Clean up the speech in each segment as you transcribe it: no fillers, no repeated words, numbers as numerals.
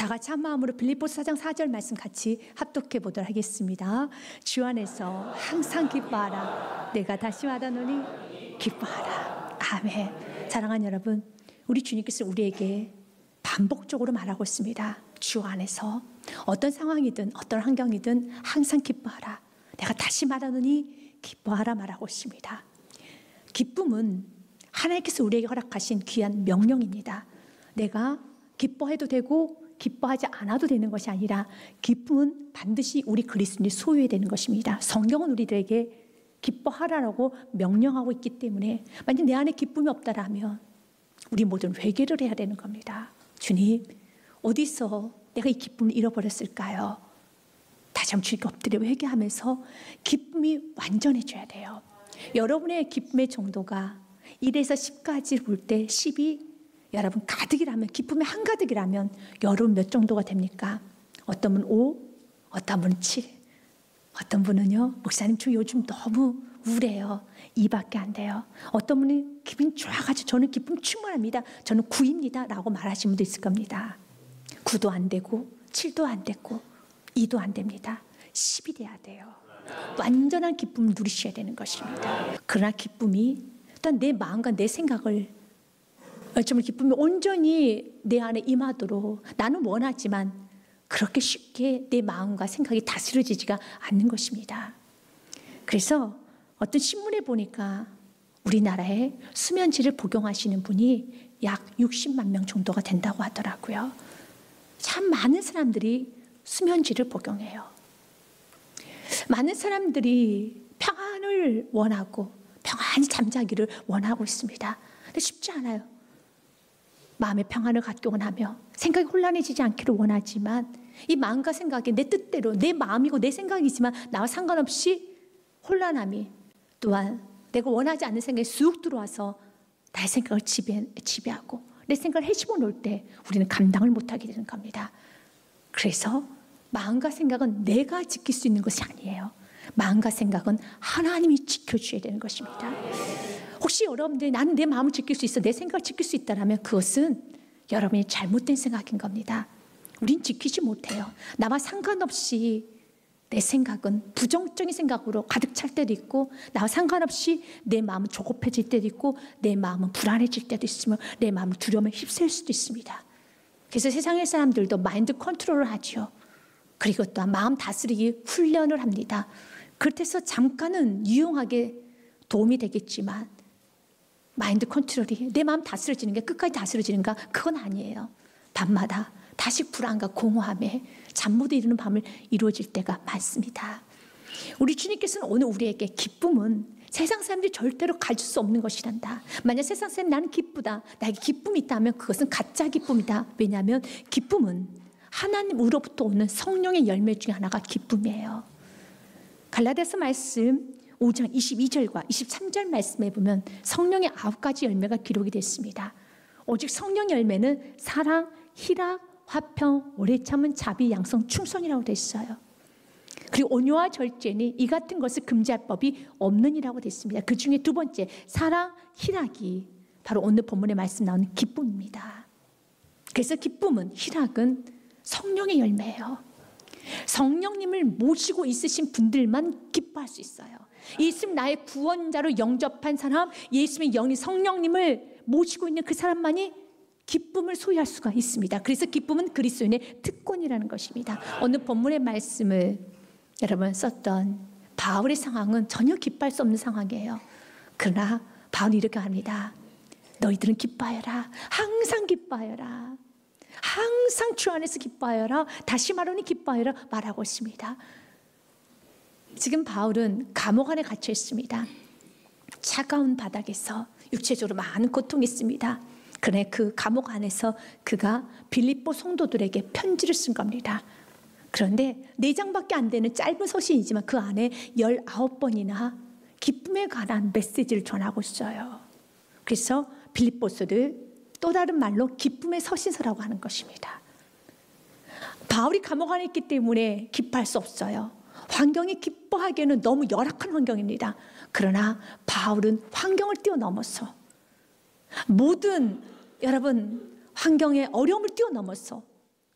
다 같이 한 마음으로 빌립보서 4장 4절 말씀 같이 합독해 보도록 하겠습니다. 주 안에서 항상 기뻐하라. 내가 다시 말하노니 기뻐하라. 아멘. 사랑하는 여러분, 우리 주님께서 우리에게 반복적으로 말하고 있습니다. 주 안에서 어떤 상황이든 어떤 환경이든 항상 기뻐하라. 내가 다시 말하노니 기뻐하라 말하고 있습니다. 기쁨은 하나님께서 우리에게 허락하신 귀한 명령입니다. 내가 기뻐해도 되고 기뻐하지 않아도 되는 것이 아니라 기쁨은 반드시 우리 그리스도인이 소유해야 되는 것입니다. 성경은 우리들에게 기뻐하라고 명령하고 있기 때문에 만약 내 안에 기쁨이 없다라면 우리 모두는 회개를 해야 되는 겁니다. 주님, 어디서 내가 이 기쁨을 잃어버렸을까요? 다시 한번 주님께 엎드려 회개하면서 기쁨이 완전해져야 돼요. 여러분의 기쁨의 정도가 1에서 10까지 볼 때 10이 여러분 가득이라면, 기쁨이 한가득이라면 여러분 몇 정도가 됩니까? 어떤 분은 5, 어떤 분은 7, 어떤 분은요, 목사님 저 요즘 너무 우울해요. 2밖에 안 돼요. 어떤 분은 기분이 좋아가지고 저는 기쁨 충만합니다. 저는 9입니다 라고 말하시는 분도 있을 겁니다. 9도 안 되고 7도 안 되고 2도 안 됩니다. 10이 돼야 돼요. 완전한 기쁨을 누리셔야 되는 것입니다. 그러나 기쁨이 또한 내 마음과 내 생각을, 정말 기쁨이 온전히 내 안에 임하도록 나는 원하지만 그렇게 쉽게 내 마음과 생각이 다스려지지가 않는 것입니다. 그래서 어떤 신문에 보니까 우리나라에 수면제를 복용하시는 분이 약 60만 명 정도가 된다고 하더라고요. 참 많은 사람들이 수면제를 복용해요. 많은 사람들이 평안을 원하고 평안히 잠자기를 원하고 있습니다. 근데 쉽지 않아요. 마음의 평안을 갖기 원하며 생각이 혼란해지지 않기를 원하지만 이 마음과 생각이 내 뜻대로 내 마음이고 내 생각이지만 나와 상관없이 혼란함이, 또한 내가 원하지 않는 생각이 쑥 들어와서 나의 생각을 지배하고 내 생각을 헤집어 놓을 때 우리는 감당을 못하게 되는 겁니다. 그래서 마음과 생각은 내가 지킬 수 있는 것이 아니에요. 마음과 생각은 하나님이 지켜주셔야 되는 것입니다. 혹시 여러분들이 나는 내 마음을 지킬 수 있어, 내 생각을 지킬 수 있다면 그것은 여러분이 잘못된 생각인 겁니다. 우린 지키지 못해요. 나와 상관없이 내 생각은 부정적인 생각으로 가득 찰 때도 있고, 나와 상관없이 내 마음은 조급해질 때도 있고, 내 마음은 불안해질 때도 있으며, 내 마음은 두려움에 휩쓸 수도 있습니다. 그래서 세상의 사람들도 마인드 컨트롤을 하죠. 그리고 또한 마음 다스리기 훈련을 합니다. 그렇다고 잠깐은 유용하게 도움이 되겠지만 마인드 컨트롤이 내 마음 다스려지는 게 끝까지 다스려지는가? 그건 아니에요. 밤마다 다시 불안과 공허함에 잠 못 이루는 밤을 이루어질 때가 많습니다. 우리 주님께서는 오늘 우리에게 기쁨은 세상 사람들이 절대로 가질 수 없는 것이란다. 만약 세상 사람이 나는 기쁘다, 나에게 기쁨이 있다면 그것은 가짜 기쁨이다. 왜냐하면 기쁨은 하나님으로부터 오는 성령의 열매 중에 하나가 기쁨이에요. 갈라디아서 말씀 5장 22절과 23절 말씀에 보면 성령의 9가지 열매가 기록이 됐습니다. 오직 성령 열매는 사랑, 희락, 화평, 오래 참은, 자비, 양성, 충성이라고 됐어요. 그리고 온유와 절제니 이 같은 것을 금지할 법이 없느니라고 됐습니다. 그 중에 두 번째, 사랑, 희락이 바로 오늘 본문에 말씀 나오는 기쁨입니다. 그래서 기쁨은, 희락은 성령의 열매예요. 성령님을 모시고 있으신 분들만 기뻐할 수 있어요. 예수님 나의 구원자로 영접한 사람, 예수님의 영이 성령님을 모시고 있는 그 사람만이 기쁨을 소유할 수가 있습니다. 그래서 기쁨은 그리스도인의 특권이라는 것입니다. 오늘 본문의 말씀을 여러분 썼던 바울의 상황은 전혀 기뻐할 수 없는 상황이에요. 그러나 바울이 이렇게 합니다. 너희들은 기뻐하여라. 항상 기뻐하여라. 항상 주 안에서 기뻐하여라. 다시 말하니 기뻐하여라 말하고 있습니다. 지금 바울은 감옥 안에 갇혀 있습니다. 차가운 바닥에서 육체적으로 많은 고통이 있습니다. 그러나 그 감옥 안에서 그가 빌립보 성도들에게 편지를 쓴 겁니다. 그런데 4장밖에 안 되는 짧은 서신이지만 그 안에 19번이나 기쁨에 관한 메시지를 전하고 있어요. 그래서 빌립보서를 또 다른 말로 기쁨의 서신서라고 하는 것입니다. 바울이 감옥 안에 있기 때문에 기뻐할 수 없어요. 환경이 기뻐하기에는 너무 열악한 환경입니다. 그러나 바울은 환경을 뛰어넘어서 모든 여러분 환경의 어려움을 뛰어넘어서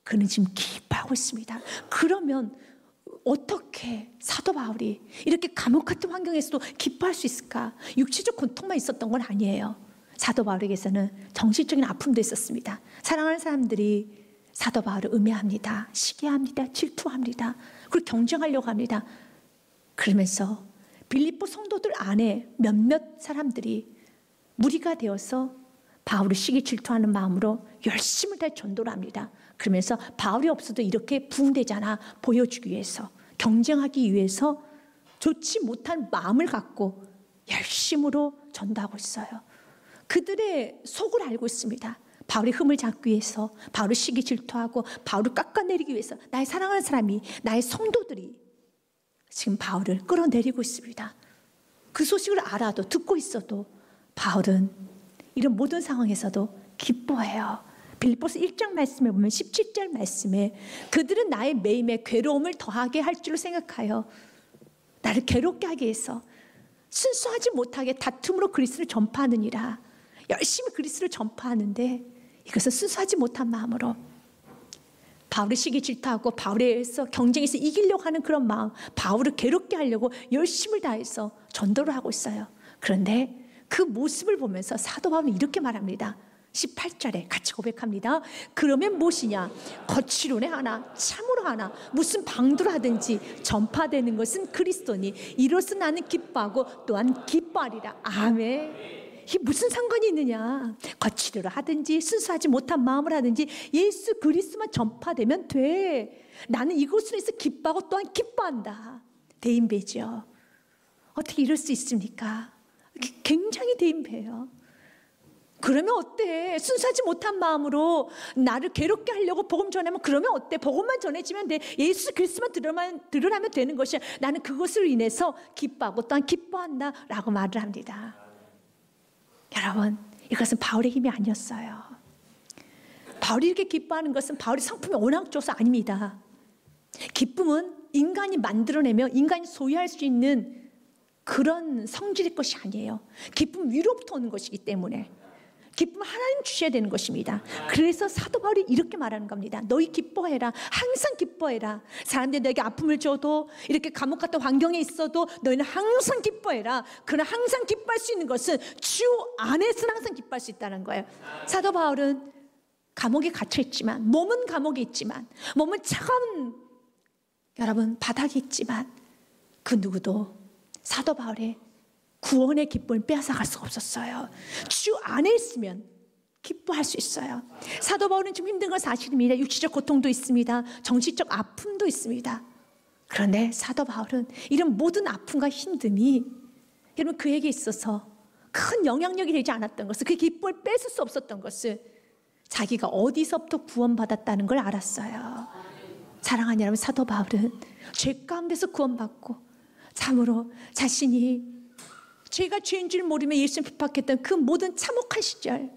그는 지금 기뻐하고 있습니다. 그러면 어떻게 사도 바울이 이렇게 감옥 같은 환경에서도 기뻐할 수 있을까? 육체적 고통만 있었던 건 아니에요. 사도 바울에게서는 정신적인 아픔도 있었습니다. 사랑하는 사람들이 사도 바울을 음해합니다. 시기합니다. 질투합니다. 그리고 경쟁하려고 합니다. 그러면서 빌립보 성도들 안에 몇몇 사람들이 무리가 되어서 바울을 시기 질투하는 마음으로 열심을 다해 전도를 합니다. 그러면서 바울이 없어도 이렇게 부흥되잖아 보여주기 위해서, 경쟁하기 위해서 좋지 못한 마음을 갖고 열심으로 전도하고 있어요. 그들의 속을 알고 있습니다. 바울이 흠을 잡기 위해서, 바울을 시기 질투하고 바울을 깎아내리기 위해서 나의 사랑하는 사람이, 나의 성도들이 지금 바울을 끌어내리고 있습니다. 그 소식을 알아도, 듣고 있어도 바울은 이런 모든 상황에서도 기뻐해요. 빌립보서 1장 말씀에 보면 17절 말씀에 그들은 나의 매임에 괴로움을 더하게 할 줄로 생각하여 나를 괴롭게 하기 위해서 순수하지 못하게 다툼으로 그리스도를 전파하느니라. 열심히 그리스도를 전파하는데 이것은 순수하지 못한 마음으로 바울의 시기 질투하고 바울에 의해서 경쟁에서 이기려고 하는 그런 마음, 바울을 괴롭게 하려고 열심을 다해서 전도를 하고 있어요. 그런데 그 모습을 보면서 사도 바울은 이렇게 말합니다. 18절에 같이 고백합니다. 그러면 무엇이냐? 거칠오네 하나 참으로 하나 무슨 방도로 하든지 전파되는 것은 그리스도니 이로써 나는 기뻐하고 또한 기뻐하리라. 아멘. 이게 무슨 상관이 있느냐? 거칠오라 하든지 순수하지 못한 마음을 하든지 예수 그리스도만 전파되면 돼. 나는 이것으로 해서 기뻐하고 또한 기뻐한다. 대인배죠. 어떻게 이럴 수 있습니까? 굉장히 대인배예요. 그러면 어때? 순수하지 못한 마음으로 나를 괴롭게 하려고 복음 전하면 그러면 어때? 복음만 전해지면 돼. 예수 그리스도만 들으라면 되는 것이야. 나는 그것으로 인해서 기뻐하고 또한 기뻐한다 라고 말을 합니다. 여러분, 이것은 바울의 힘이 아니었어요. 바울이 이렇게 기뻐하는 것은 바울의 성품이 워낙 좋아서 아닙니다. 기쁨은 인간이 만들어내며 인간이 소유할 수 있는 그런 성질의 것이 아니에요. 기쁨은 위로부터 오는 것이기 때문에 기쁨은 하나님 주셔야 되는 것입니다. 그래서 사도 바울이 이렇게 말하는 겁니다. 너희 기뻐해라. 항상 기뻐해라. 사람들이 너에게 아픔을 줘도 이렇게 감옥 같은 환경에 있어도 너희는 항상 기뻐해라. 그러나 항상 기뻐할 수 있는 것은 주 안에서는 항상 기뻐할 수 있다는 거예요. 사도 바울은 감옥에 갇혀 있지만, 몸은 감옥에 있지만, 몸은 차가운 여러분 바닥에 있지만 그 누구도 사도 바울의 구원의 기쁨을 빼앗아갈 수가 없었어요. 주 안에 있으면 기뻐할 수 있어요. 사도 바울은 좀 힘든 건 사실입니다. 육체적 고통도 있습니다. 정신적 아픔도 있습니다. 그런데 사도 바울은 이런 모든 아픔과 힘듦이 여러분 그에게 있어서 큰 영향력이 되지 않았던 것을, 그 기쁨을 뺏을 수 없었던 것을 자기가 어디서부터 구원받았다는 걸 알았어요. 사랑하는 여러분, 사도 바울은 죄 가운데서 구원받고 참으로 자신이 죄가 죄인 줄 모르며 예수님 핍박했던 그 모든 참혹한 시절,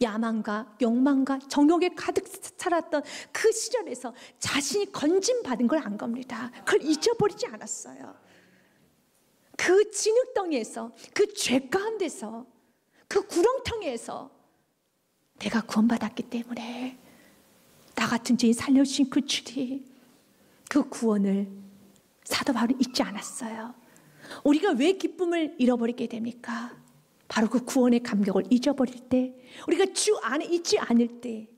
야망과 욕망과 정욕에 가득 살았던 그 시절에서 자신이 건진받은 걸 안 겁니다. 그걸 잊어버리지 않았어요. 그 진흙덩이에서, 그 죄 가운데서, 그 구렁텅이에서 내가 구원받았기 때문에 나 같은 죄인 살려주신 그 주님, 그 구원을 사도 바울은 잊지 않았어요. 우리가 왜 기쁨을 잃어버리게 됩니까? 바로 그 구원의 감격을 잊어버릴 때, 우리가 주 안에 있지 않을 때,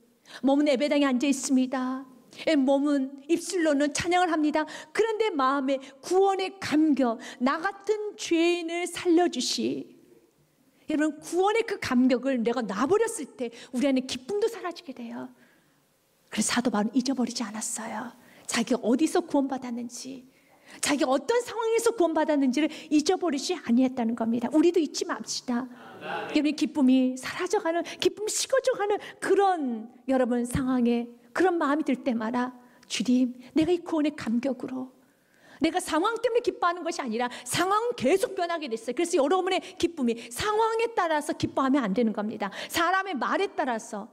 몸은 예배당에 앉아 있습니다. 몸은 입술로는 찬양을 합니다. 그런데 마음에 구원의 감격, 나 같은 죄인을 살려주시, 여러분 구원의 그 감격을 내가 놔버렸을 때 우리 안에 기쁨도 사라지게 돼요. 그래서 사도 바울은 잊어버리지 않았어요. 자기가 어디서 구원받았는지, 자기가 어떤 상황에서 구원받았는지를 잊어버리지 아니했다는 겁니다. 우리도 잊지 맙시다. 여러분 기쁨이 사라져가는, 기쁨이 식어져가는 그런 여러분 상황에 그런 마음이 들 때마다 주님, 내가 이 구원의 감격으로, 내가 상황 때문에 기뻐하는 것이 아니라 상황은 계속 변하게 됐어요. 그래서 여러분의 기쁨이 상황에 따라서 기뻐하면 안 되는 겁니다. 사람의 말에 따라서,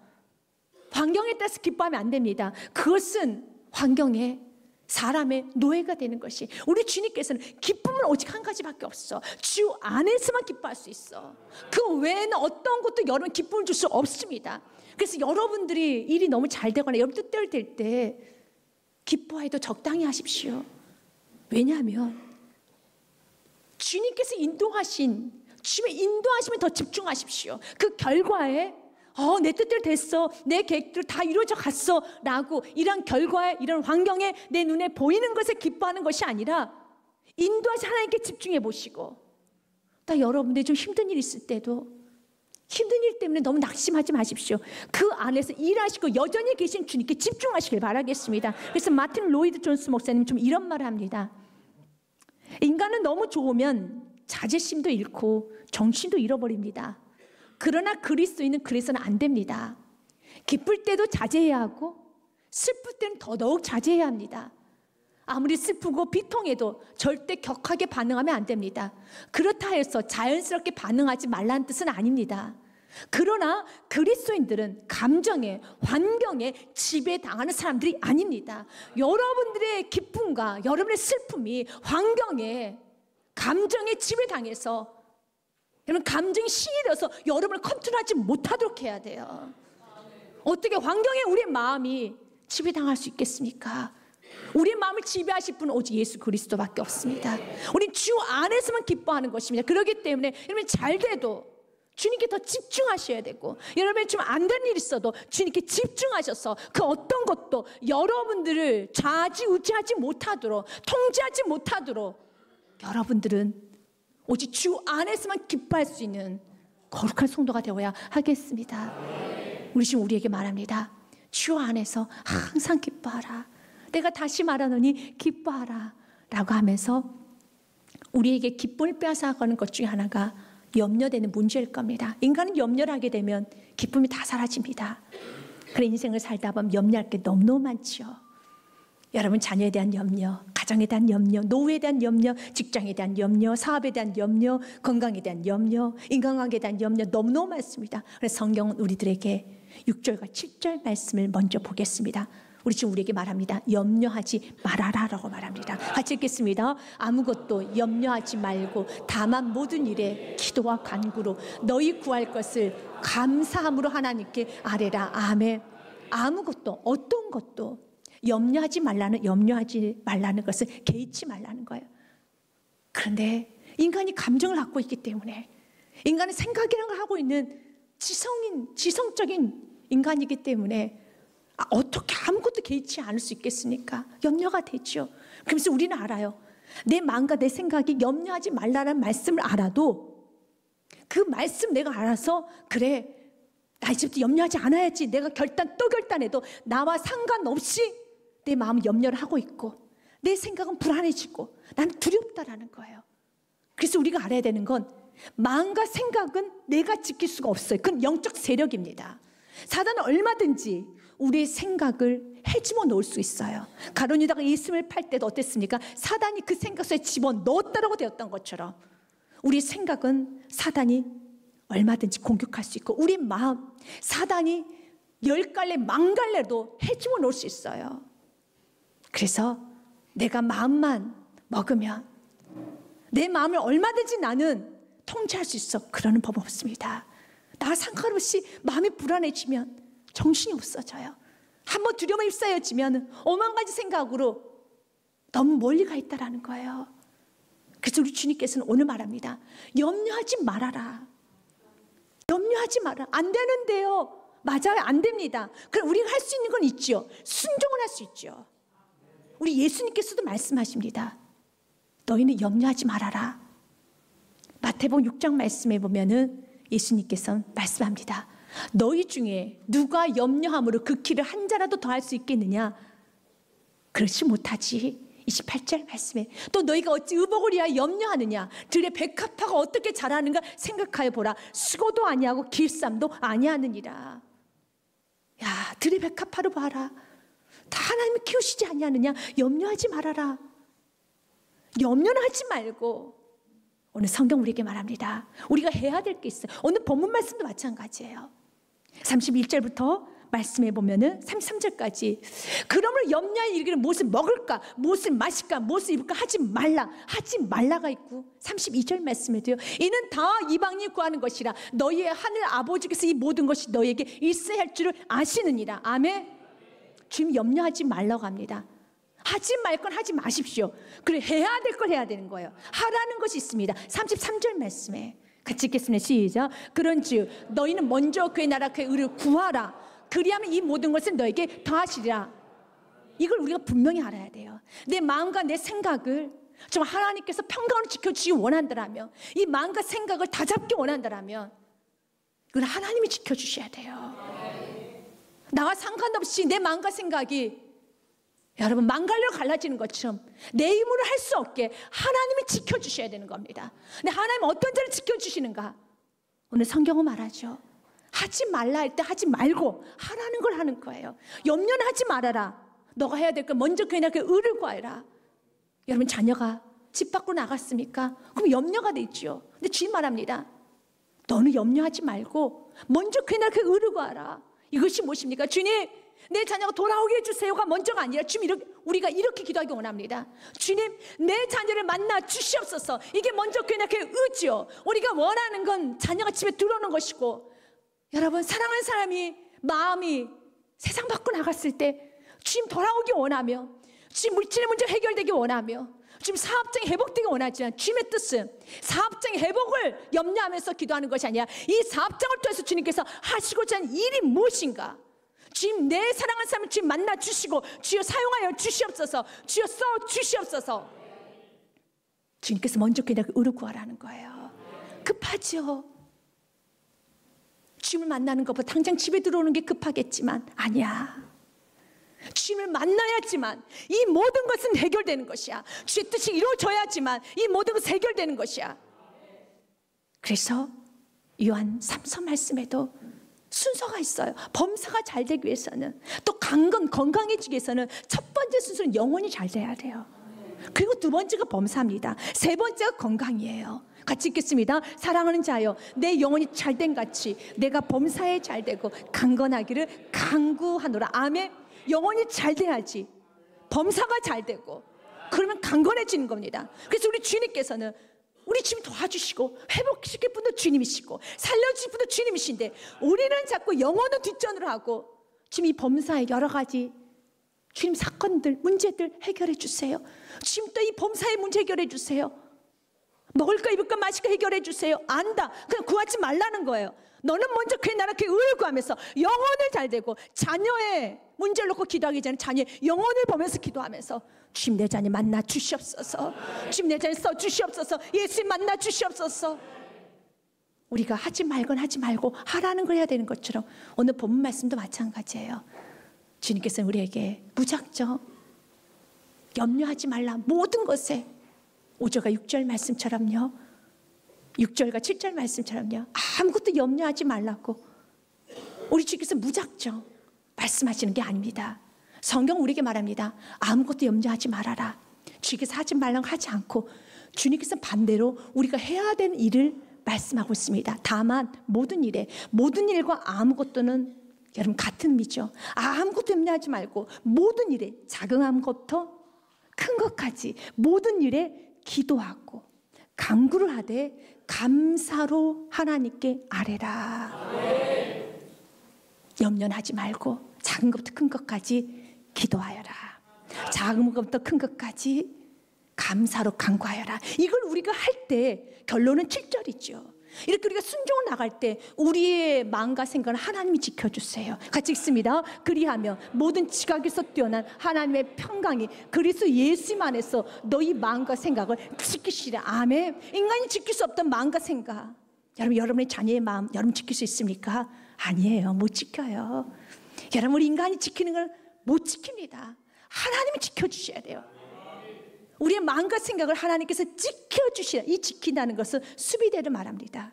환경에 따라서 기뻐하면 안 됩니다. 그것은 환경에 사람의 노예가 되는 것이, 우리 주님께서는 기쁨은 오직 한 가지밖에 없어. 주 안에서만 기뻐할 수 있어. 그 외에는 어떤 것도 여러분 기쁨을 줄 수 없습니다. 그래서 여러분들이 일이 너무 잘 되거나 여러분 뜻대로 될 때 기뻐해도 적당히 하십시오. 왜냐하면 주님께서 인도하신, 주님의 인도하시면 더 집중하십시오. 그 결과에 내 뜻대로 됐어, 내 계획대로 다 이루어져 갔어 라고 이런 결과에, 이런 환경에 내 눈에 보이는 것에 기뻐하는 것이 아니라 인도하신 하나님께 집중해 보시고, 또 여러분들이 좀 힘든 일 있을 때도 힘든 일 때문에 너무 낙심하지 마십시오. 그 안에서 일하시고 여전히 계신 주님께 집중하시길 바라겠습니다. 그래서 마틴 로이드 존스 목사님 좀 이런 말을 합니다. 인간은 너무 좋으면 자제심도 잃고 정신도 잃어버립니다. 그러나 그리스도인은 그래서는 안 됩니다. 기쁠 때도 자제해야 하고 슬플 때는 더더욱 자제해야 합니다. 아무리 슬프고 비통해도 절대 격하게 반응하면 안 됩니다. 그렇다 해서 자연스럽게 반응하지 말라는 뜻은 아닙니다. 그러나 그리스도인들은 감정에, 환경에 지배당하는 사람들이 아닙니다. 여러분들의 기쁨과 여러분의 슬픔이 환경에, 감정에 지배당해서 여러분 감정이 신이 되어서 여러분을 컨트롤하지 못하도록 해야 돼요. 어떻게 환경에 우리의 마음이 지배당할 수 있겠습니까? 우리의 마음을 지배하실 분은 오직 예수 그리스도밖에 없습니다. 우린 주 안에서만 기뻐하는 것입니다. 그렇기 때문에 여러분 잘 돼도 주님께 더 집중하셔야 되고, 여러분이 좀 안 되는 일이 있어도 주님께 집중하셔서 그 어떤 것도 여러분들을 좌지우지하지 못하도록, 통제하지 못하도록 여러분들은 오직 주 안에서만 기뻐할 수 있는 거룩한 성도가 되어야 하겠습니다. 우리 지금 우리에게 말합니다. 주 안에서 항상 기뻐하라. 내가 다시 말하노니 기뻐하라 라고 하면서 우리에게 기쁨을 빼앗아가는 것 중에 하나가 염려되는 문제일 겁니다. 인간은 염려를 하게 되면 기쁨이 다 사라집니다. 그래 인생을 살다 보면 염려할 게 너무너무 많죠. 여러분 자녀에 대한 염려, 가정에 대한 염려, 노후에 대한 염려, 직장에 대한 염려, 사업에 대한 염려, 건강에 대한 염려, 인간관계에 대한 염려 너무너무 많습니다. 그래서 성경은 우리들에게 6절과 7절 말씀을 먼저 보겠습니다. 우리 지금 우리에게 말합니다. 염려하지 말아라 라고 말합니다. 같이 읽겠습니다. 아무것도 염려하지 말고 다만 모든 일에 기도와 간구로 너희 구할 것을 감사함으로 하나님께 아뢰라. 아멘. 아무것도, 어떤 것도 염려하지 말라는 것을 개의치 말라는 거예요. 그런데 인간이 감정을 갖고 있기 때문에, 인간은 생각이라는 걸 하고 있는 지성적인 인간이기 때문에 어떻게 아무것도 개의치 않을 수 있겠습니까? 염려가 되죠. 그러면서 우리는 알아요. 내 마음과 내 생각이 염려하지 말라는 말씀을 알아도 그 말씀 내가 알아서 그래 나 이제부터 염려하지 않아야지, 내가 결단해도 나와 상관없이 내 마음은 염려를 하고 있고 내 생각은 불안해지고 나는 두렵다라는 거예요. 그래서 우리가 알아야 되는 건 마음과 생각은 내가 지킬 수가 없어요. 그건 영적 세력입니다. 사단은 얼마든지 우리의 생각을 헤집어 놓을 수 있어요. 가룟 유다가 예수님을 팔 때도 어땠습니까? 사단이 그 생각 속에 집어넣었다라고 되었던 것처럼 우리의 생각은 사단이 얼마든지 공격할 수 있고, 우리 마음 사단이 10갈래 만갈래도 헤집어 놓을 수 있어요. 그래서 내가 마음만 먹으면 내 마음을 얼마든지 나는 통제할 수 있어. 그러는 법 없습니다. 나 상관없이 마음이 불안해지면 정신이 없어져요. 한번 두려움에 휩싸여지면 오만 가지 생각으로 너무 멀리 가 있다라는 거예요. 그래서 우리 주님께서는 오늘 말합니다. 염려하지 말아라. 염려하지 마라. 안 되는데요. 맞아요. 안 됩니다. 그럼 우리가 할 수 있는 건 있죠. 순종을 할 수 있죠. 우리 예수님께서도 말씀하십니다. 너희는 염려하지 말아라. 마태복음 6장 말씀에 보면은 예수님께서 말씀합니다. 너희 중에 누가 염려함으로 그 길을 한 자라도 더 할 수 있겠느냐? 그렇지 못하지. 28절 말씀에 또 너희가 어찌 의복을 위하여 염려하느냐? 들의 백합화가 어떻게 자라는가 생각하여 보라. 수고도 아니하고 길쌈도 아니하느니라. 야, 들의 백합화를 봐라. 다 하나님이 키우시지 아니하느냐? 염려하지 말아라. 염려는 하지 말고 오늘 성경 우리에게 말합니다. 우리가 해야 될 게 있어요. 오늘 본문 말씀도 마찬가지예요. 31절부터 말씀해 보면은 33절까지 그러므로 염려에 이르기를 무엇을 먹을까 무엇을 마실까 무엇을 입을까 하지 말라가 있고 32절 말씀에도요 이는 다 이방인이 구하는 것이라 너희의 하늘 아버지께서 이 모든 것이 너희에게 있어야 할 줄을 아시느니라. 아멘. 주님 염려하지 말라고 합니다. 하지 말 건 하지 마십시오. 그래 해야 될 걸 해야 되는 거예요. 하라는 것이 있습니다. 33절 말씀에 같이 읽겠습니다. 시작. 그런즉 너희는 먼저 그의 나라 그의 의를 구하라. 그리하면 이 모든 것을 너에게 더하시리라. 이걸 우리가 분명히 알아야 돼요. 내 마음과 내 생각을 정말 하나님께서 평강으로 지켜주시기 원한다면 이 마음과 생각을 다잡기 원한다면 이걸 하나님이 지켜주셔야 돼요. 나와 상관없이 내 마음과 생각이 여러분 망갈로 갈라지는 것처럼 내 힘으로 할 수 없게 하나님이 지켜주셔야 되는 겁니다. 근데 하나님은 어떤 자를 지켜주시는가? 오늘 성경은 말하죠. 하지 말라 할 때 하지 말고 하라는 걸 하는 거예요. 염려는 하지 말아라. 너가 해야 될 건 먼저 그의 나라 그의 의를 구하라. 여러분 자녀가 집 밖으로 나갔습니까? 그럼 염려가 되죠. 근데 주님 말합니다. 너는 염려하지 말고 먼저 그의 나라 그의 의를 구하라. 이것이 무엇입니까? 주님 내 자녀가 돌아오게 해주세요가 먼저가 아니라 주님 우리가 이렇게 기도하기 원합니다. 주님 내 자녀를 만나 주시옵소서. 이게 먼저 그의 나라 그의 의지요. 우리가 원하는 건 자녀가 집에 들어오는 것이고 여러분 사랑하는 사람이 마음이 세상 밖으로 나갔을 때 주님 돌아오기 원하며 주님 물질의 문제가 해결되기 원하며 주님 사업장이 회복되기 원하지만 주님의 뜻은 사업장의 회복을 염려하면서 기도하는 것이 아니라 이 사업장을 통해서 주님께서 하시고자 하는 일이 무엇인가. 주님 내 사랑하는 사람을 주님 만나 주시고 주여 사용하여 주시옵소서. 주여 써 주시옵소서. 주님께서 먼저 그냥 의를 구하라는 거예요. 급하죠. 주님을 만나는 것보다 당장 집에 들어오는 게 급하겠지만 아니야. 주님을 만나야지만 이 모든 것은 해결되는 것이야. 주의 뜻이 이루어져야지만 이 모든 것은 해결되는 것이야. 그래서 요한 3서 말씀에도 순서가 있어요. 범사가 잘 되기 위해서는 또 건강해지기 위해서는 첫 번째 순서는 영혼이 잘 돼야 돼요. 그리고 두 번째가 범사입니다. 세 번째가 건강이에요. 같이 읽겠습니다. 사랑하는 자여 내 영혼이 잘된 같이 내가 범사에 잘되고 강건하기를 간구하노라. 아멘. 영혼이 잘 돼야지 범사가 잘 되고 그러면 강건해지는 겁니다. 그래서 우리 주님께서는 우리 주님 도와주시고 회복시킬 분도 주님이시고 살려주실 분도 주님이신데 우리는 자꾸 영혼은 뒷전으로 하고 지금 이 범사의 여러 가지 주님 사건들 문제들 해결해 주세요. 지금 또 이 범사의 문제 해결해 주세요. 먹을까 입을까 마실까 해결해 주세요. 안다. 그냥 구하지 말라는 거예요. 너는 먼저 그의 나라 그의 의를 구하면서 영혼을 잘 되고 자녀의 문제를 놓고 기도하기 전에 자녀의 영혼을 보면서 기도하면서 주님 내 자녀 만나 주시옵소서. 주님 내 자녀 써 주시옵소서. 예수님 만나 주시옵소서. 우리가 하지 말건 하지 말고 하라는 걸 해야 되는 것처럼 오늘 본문 말씀도 마찬가지예요. 주님께서는 우리에게 무작정 염려하지 말라 모든 것에 5절과 6절 말씀처럼요 6절과 7절 말씀처럼요 아무것도 염려하지 말라고 우리 주께서 무작정 말씀하시는 게 아닙니다. 성경 우리에게 말합니다. 아무것도 염려하지 말아라. 주께서 하지 말라고 하지 않고 주님께서 반대로 우리가 해야 되는 일을 말씀하고 있습니다. 다만 모든 일과 아무것도는 여러분 같은 의미죠. 아무것도 염려하지 말고 모든 일에 작은 것부터 큰 것까지 모든 일에 기도하고 간구를 하되 감사로 하나님께 아뢰라. 염려는 하지 말고 작은 것부터 큰 것까지 기도하여라. 작은 것부터 큰 것까지 감사로 간구하여라. 이걸 우리가 할 때 결론은 7절이죠. 이렇게 우리가 순종을 나갈 때 우리의 마음과 생각을 하나님이 지켜주세요. 같이 읽습니다. 그리하며 모든 지각에서 뛰어난 하나님의 평강이 그리스도 예수님 안에서 너희 마음과 생각을 지키시라. 아멘. 인간이 지킬 수 없던 마음과 생각 여러분의 자녀의 마음 여러분 지킬 수 있습니까? 아니에요. 못 지켜요. 여러분 우리 인간이 지키는 걸 못 지킵니다. 하나님이 지켜주셔야 돼요. 우리의 마음과 생각을 하나님께서 지켜주시라. 이 지킨다는 것은 수비대를 말합니다.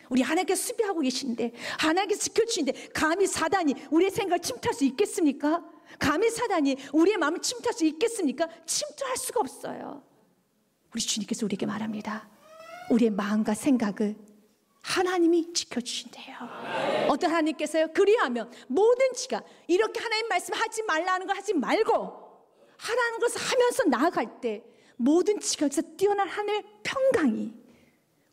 우리 하나님께서 수비하고 계신데 하나님께서 지켜주시는데 감히 사단이 우리의 생각을 침투할 수 있겠습니까? 감히 사단이 우리의 마음을 침투할 수 있겠습니까? 침투할 수가 없어요. 우리 주님께서 우리에게 말합니다. 우리의 마음과 생각을 하나님이 지켜주신대요. 어떤 하나님께서요, 그리하면 모든 지가 이렇게 하나님 말씀하지 말라는 거 하지 말고 하라는 것을 하면서 나아갈 때 모든 지각에서 뛰어난 하나님의 평강이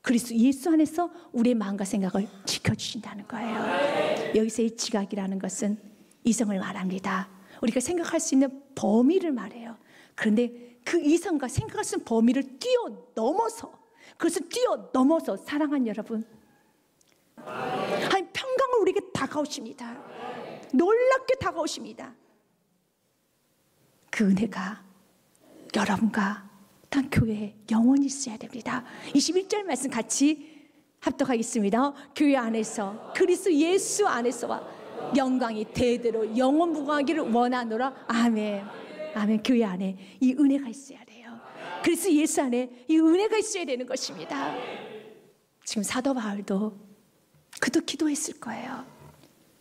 그리스도 예수 안에서 우리의 마음과 생각을 지켜주신다는 거예요. 여기서 이 지각이라는 것은 이성을 말합니다. 우리가 생각할 수 있는 범위를 말해요. 그런데 그 이성과 생각할 수 있는 범위를 뛰어넘어서, 그것을 뛰어넘어서 사랑하는 여러분, 하나님 평강을 우리에게 다가오십니다. 놀랍게 다가오십니다. 그 은혜가 여러분과 땅 교회에 영원히 있어야 됩니다. 21절 말씀 같이 합독하겠습니다. 교회 안에서 그리스도 예수 안에서와 영광이 대대로 영원 무궁하기를 원하노라. 아멘. 아멘. 교회 안에 이 은혜가 있어야 돼요. 그리스도 예수 안에 이 은혜가 있어야 되는 것입니다. 지금 사도 바울도 그도 기도했을 거예요.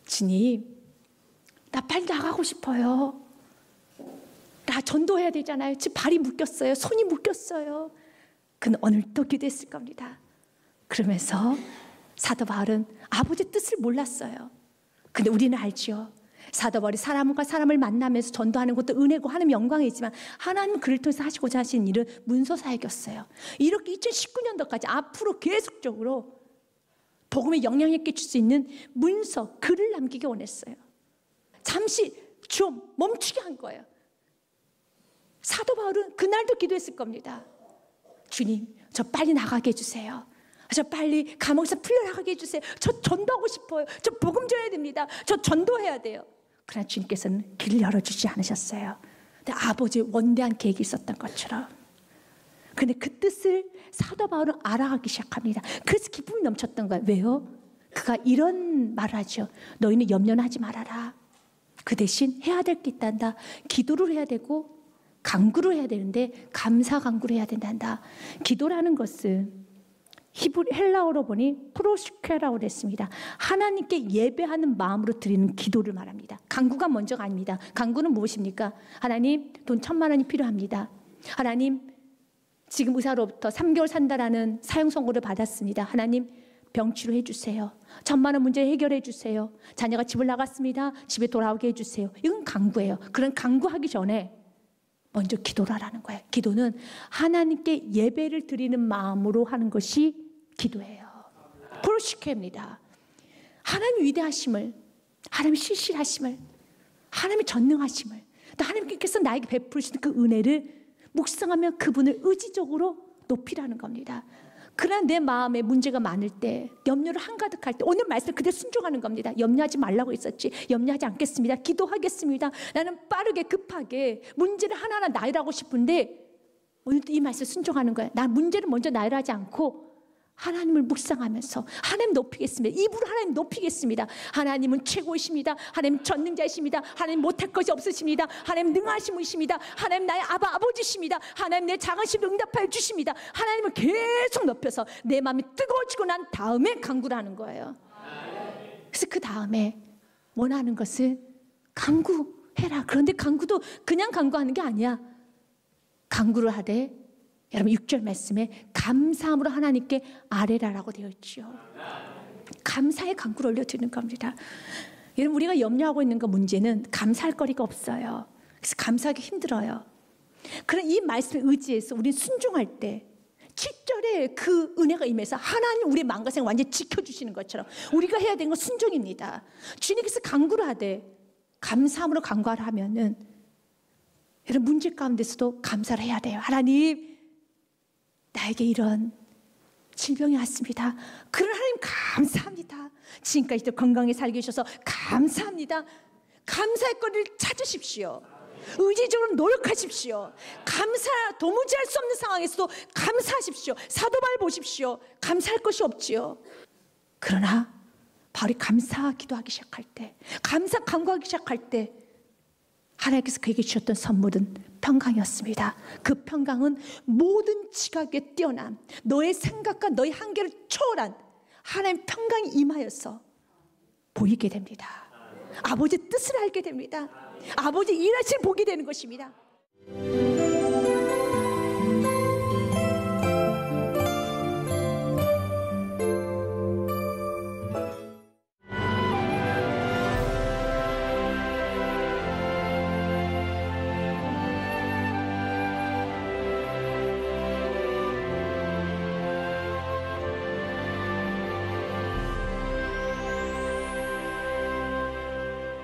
주님, 나 빨리 나가고 싶어요. 나 전도해야 되잖아요. 지금 발이 묶였어요. 손이 묶였어요. 그는 오늘 또 기도했을 겁니다. 그러면서 사도 바울은 아버지 뜻을 몰랐어요. 근데 우리는 알죠. 사도 바울이 사람과 사람을 만나면서 전도하는 것도 은혜고 하나님 영광이지만 하나님 그를 통해서 하시고자 하신 일은 문서 사역이었어요. 이렇게 2019년도까지 앞으로 계속적으로 복음에 영향을 끼칠 수 있는 문서, 글을 남기기 원했어요. 잠시 좀 멈추게 한 거예요. 사도 바울은 그날도 기도했을 겁니다. 주님, 저 빨리 나가게 해주세요. 저 빨리 감옥에서 풀려나가게 해주세요. 저 전도하고 싶어요. 저 복음 전해야 됩니다. 저 전도해야 돼요. 그러나 주님께서는 길을 열어주지 않으셨어요. 근데 아버지의 원대한 계획이 있었던 것처럼. 근데 그 뜻을 사도 바울은 알아가기 시작합니다. 그래서 기쁨이 넘쳤던 거예요. 왜요? 그가 이런 말을 하죠. 너희는 염려는 하지 말아라. 그 대신 해야 될 게 있단다. 기도를 해야 되고 간구를 해야 되는데 감사 간구를 해야 된단다. 기도라는 것은 헬라어로 보니 프로시케라고 했습니다. 하나님께 예배하는 마음으로 드리는 기도를 말합니다. 간구가 먼저가 아닙니다. 간구는 무엇입니까? 하나님, 돈 1,000만 원이 필요합니다. 하나님, 지금 의사로부터 3개월 산다라는 사형 선고를 받았습니다. 하나님, 병 치료해 주세요. 1,000만 원 문제 해결해 주세요. 자녀가 집을 나갔습니다. 집에 돌아오게 해 주세요. 이건 간구예요. 그런 간구하기 전에 먼저 기도를 하라는 거예요. 기도는 하나님께 예배를 드리는 마음으로 하는 것이 기도예요. 프로시케입니다. 하나님의 위대하심을, 하나님의 신실하심을, 하나님의 전능하심을, 또 하나님께서 나에게 베푸시는 그 은혜를 묵상하며 그분을 의지적으로 높이라는 겁니다. 그러나 내 마음에 문제가 많을 때, 염려를 한가득할 때 오늘 말씀 그대로 순종하는 겁니다. 염려하지 말라고 했었지. 염려하지 않겠습니다. 기도하겠습니다. 나는 빠르게 급하게 문제를 하나하나 나열하고 싶은데 오늘도 이 말씀 순종하는 거예요. 나 문제를 먼저 나열하지 않고 하나님을 묵상하면서 하나님 높이겠습니다. 입으로 하나님 높이겠습니다. 하나님은 최고이십니다. 하나님 전능자이십니다. 하나님 못할 것이 없으십니다. 하나님 능하신 분이십니다. 하나님 나의 아버지십니다. 하나님 내 작은심을 응답하여 주십니다. 하나님을 계속 높여서 내 마음이 뜨거워지고 난 다음에 간구를 하는 거예요. 그래서 그 다음에 원하는 것은 간구해라. 그런데 간구도 그냥 간구하는 게 아니야. 간구를 하되 여러분 6절 말씀에 감사함으로 하나님께 아뢰라라고 되어 있죠. 감사의 간구를 올려드리는 겁니다. 여러분 우리가 염려하고 있는 그 문제는 감사할 거리가 없어요. 그래서 감사하기 힘들어요. 그런 이 말씀에 의지해서 우리는 순종할 때 7절에 그 은혜가 임해서 하나님 우리의 마음과 생각을 완전히 지켜주시는 것처럼 우리가 해야 되는 건 순종입니다. 주님께서 간구를 하되 감사함으로 간구를 하면은 여러분 문제 가운데서도 감사를 해야 돼요. 하나님 나에게 이런 질병이 왔습니다. 그러나 하나님 감사합니다. 지금까지도 건강히 살게 해주셔서 감사합니다. 감사의 거리를 찾으십시오. 의지적으로 노력하십시오. 도무지 할 수 없는 상황에서도 감사하십시오. 사도바울 보십시오. 감사할 것이 없지요. 그러나 바울이 감사 기도하기 시작할 때, 감사 간구하기 시작할 때 하나님께서 그에게 주셨던 선물은 평강이었습니다. 그 평강은 모든 지각에 뛰어난 너의 생각과 너의 한계를 초월한 하나님의 평강이 임하여서 보이게 됩니다. 아버지의 뜻을 알게 됩니다. 아버지 일하실 보게 되는 것입니다.